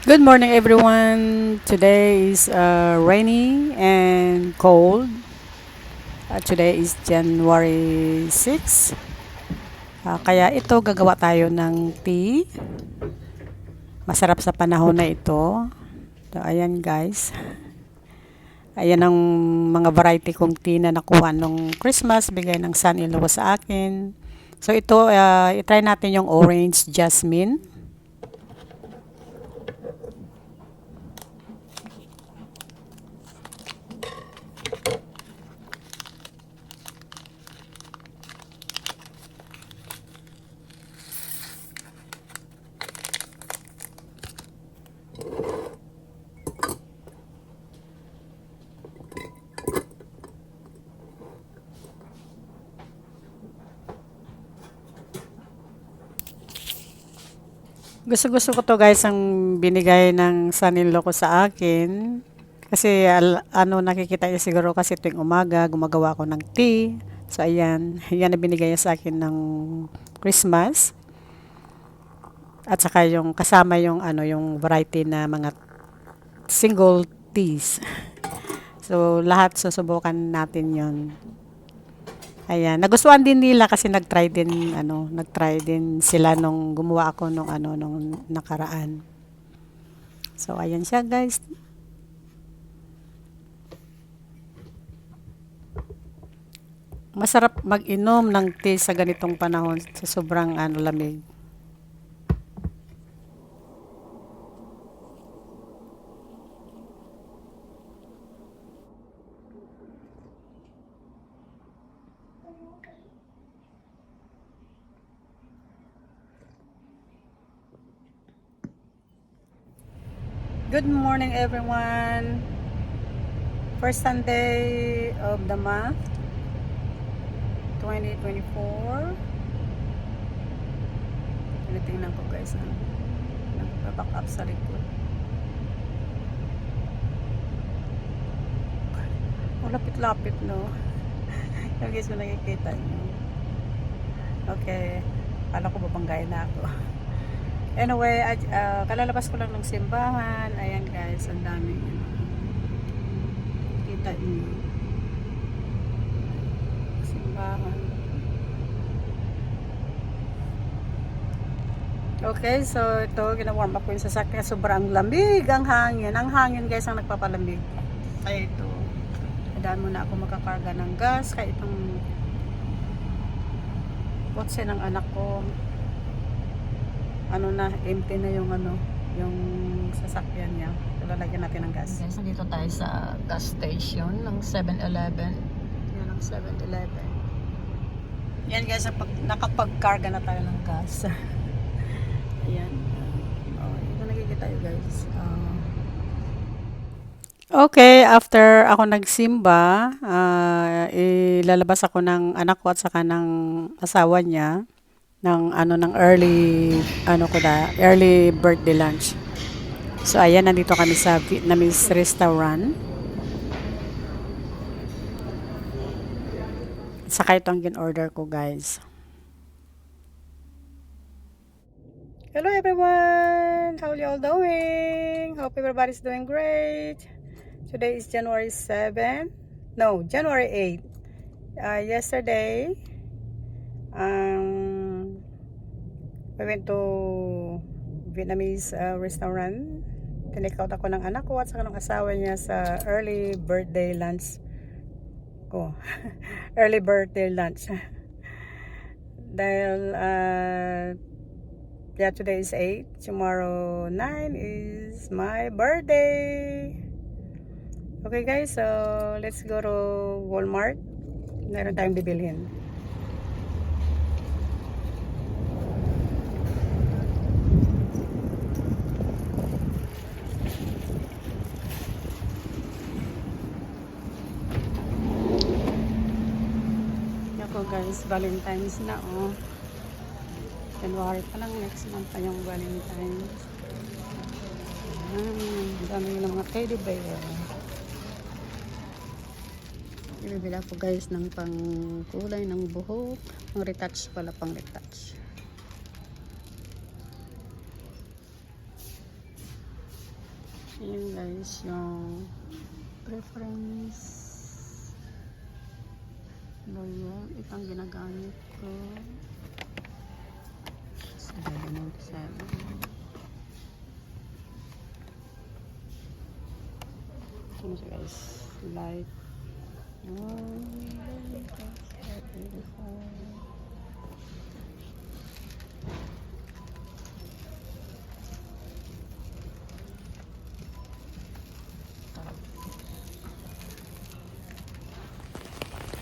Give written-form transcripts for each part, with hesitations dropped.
Good morning, everyone. Today is rainy and cold. Today is January 6. Kaya ito, gagawa tayo ng tea. Masarap sa panahon na ito. So, ayan guys. Ayan ang mga variety kong tea na nakuha nung Christmas. Bigay ng son-in-law ko sa akin. So ito, itry natin yung orange jasmine. Gusto-gusto ko to guys ang binigay ng son-in-law ko sa akin. Kasi nakikita niya siguro kasi tuwing umaga gumagawa ako ng tea. So ayan, yan na binigay niya sa akin ng Christmas. At saka yung kasama yung variety na mga single teas. So lahat susubukan natin yon. Ayan, nagustuhan din nila kasi nagtry din sila nung gumawa ako nung nakaraan. So ayan siya guys. Masarap mag-inom ng tea sa ganitong panahon sa sobrang lamig. Good morning everyone. First Sunday of the month 2024. Tinitingnan ko guys nagpa-back up sa likod. Lapit-lapit no. Yung guys mo nakikita nyo. Okay. Kala ko babanggain na ako. Anyway, kalalabas ko lang ng simbahan. Ayan guys, ang daming kita niyo. Simbahan. Okay, so ito, gina-warm up ko yung sasakyan. Sobrang lamig ang hangin. Ang hangin guys ang nagpapalamig. Kaya ito, daan muna ako makakarga ng gas. Kaya itong kotse ng anak ko, empty na yung sasakyan niya. Lalagyan natin ng gas. Guys, nandito tayo sa gas station ng 7-Eleven. Yan ang 7-Eleven. Yan guys, nakapag-carga na tayo ng gas. Ayan. Ito nakikita tayo guys. Okay, after ako nagsimba, ilalabas ako ng anak ko at saka ng asawa niya ng early birthday lunch. So ayan, nandito kami sa Vietnamese restaurant. Saka ito ang gin-order ko guys. Hello everyone! How are you all doing? Hope everybody's doing great. Today is January 7. No, January 8. Yesterday, we went to Vietnamese restaurant. Tinake out ako ng anak ko at saka ng asawa niya sa early birthday lunch ko. Early birthday lunch. Dahil today is 8. Tomorrow 9 is my birthday. Okay guys, so let's go to Walmart. Meron tayong bibilhin. Ako guys, Valentine's na January pa lang, next month pa yung Valentine's. Ang dami ng mga teddy bear. Ibibila ko guys ng pang kulay ng buhok. Pang retouch pala, pang retouch. Ayan guys, yung preference. Loyal, itong ginagamit ko. 797. Ano siya guys? Light.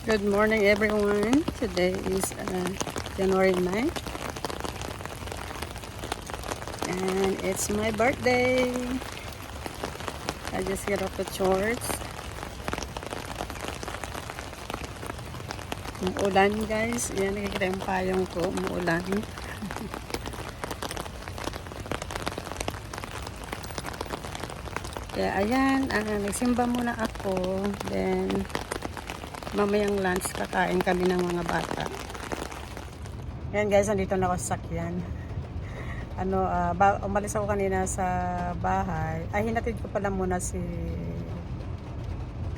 Good morning everyone. Today is January 9th and it's my birthday. I just get off the chores. Umuulan guys. Yan, nakikita yung payong ko. Umuulan. Kaya ayan, nagsimba muna ako. Then, mamayang lunch kakain kami ng mga bata. Ayan guys, nandito na ako sa sakyan. Umalis ako kanina sa bahay. Ay, hinatid ko pala muna si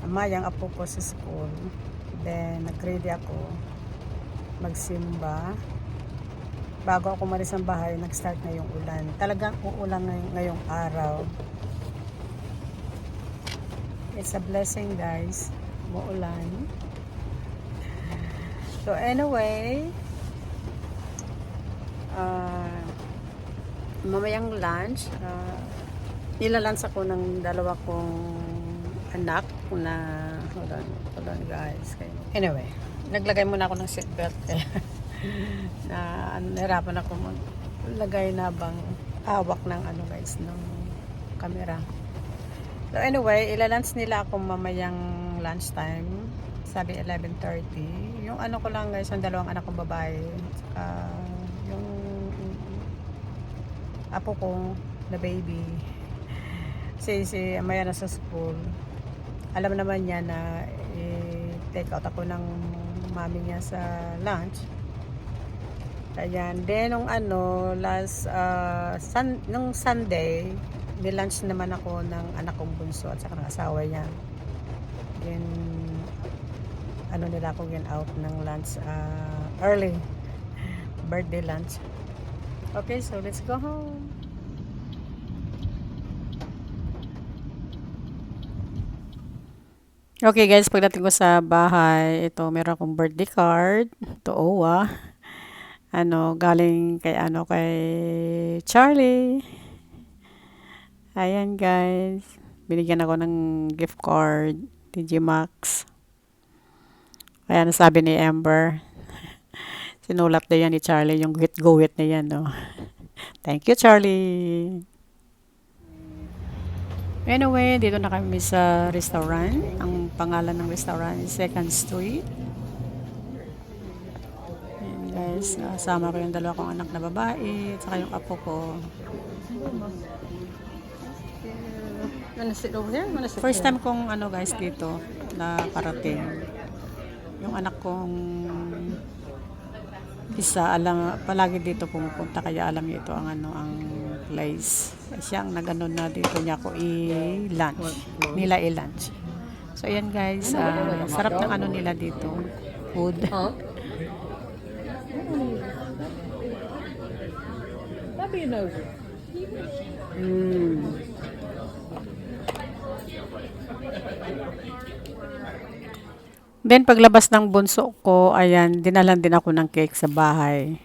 Mayang apo ko sa school. Then, nag-ready ako magsimba. Bago ako umalis ng bahay, nag-start na yung ulan. Talagang uulan ngayong araw. It's a blessing guys. Uulan. So anyway, mamayang lunch, nilalunch ako ng dalawa kong anak na, hold on guys. Anyway, naglagay muna ako ng seatbelt kaya nahirapan ako maglagay na bang hawak ng guys, ng camera. So anyway, ilalunch nila ako mamayang lunchtime. Sabi 11:30. Yung ko lang guys, ang dalawang anak kong babae. Yung apo ko na baby. Si Amaya na sa school. Alam naman niya na take out ako ng mami niya sa lunch. Ayan. Then nung nung Sunday, may lunch naman ako ng anak kong bunso at saka ng asawa niya. Then nila ako out ng lunch early. Birthday lunch. Okay, so let's go home. Okay guys, pagdating ko sa bahay, ito meron akong birthday card to Owa. Galing kay kay Charlie. Ayan guys, binigyan ako ng gift card, TJ Maxx. Ayan, sabi ni Amber. Sinulat na yan ni Charlie, yung go-it na yan, no? Thank you, Charlie. Anyway, dito na kami sa restaurant. Ang pangalan ng restaurant is Second Street. Ayan guys, sama ko yung dalawa kong anak na babae, at saka yung apo ko. First time kong guys dito na parating. Yung anak kong isa, palagi dito pumupunta, kaya alam niya ito ang place. Siya ang na dito niya ako i-lunch. So ayan guys, sarap ng nila dito. Food. Then paglabas ng bunso ko, ayan, dinalan din ako ng cake sa bahay.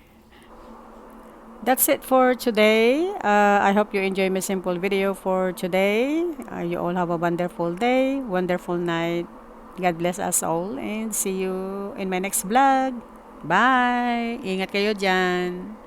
That's it for today. I hope you enjoy my simple video for today. You all have a wonderful day, wonderful night. God bless us all and see you in my next vlog. Bye! Ingat kayo dyan.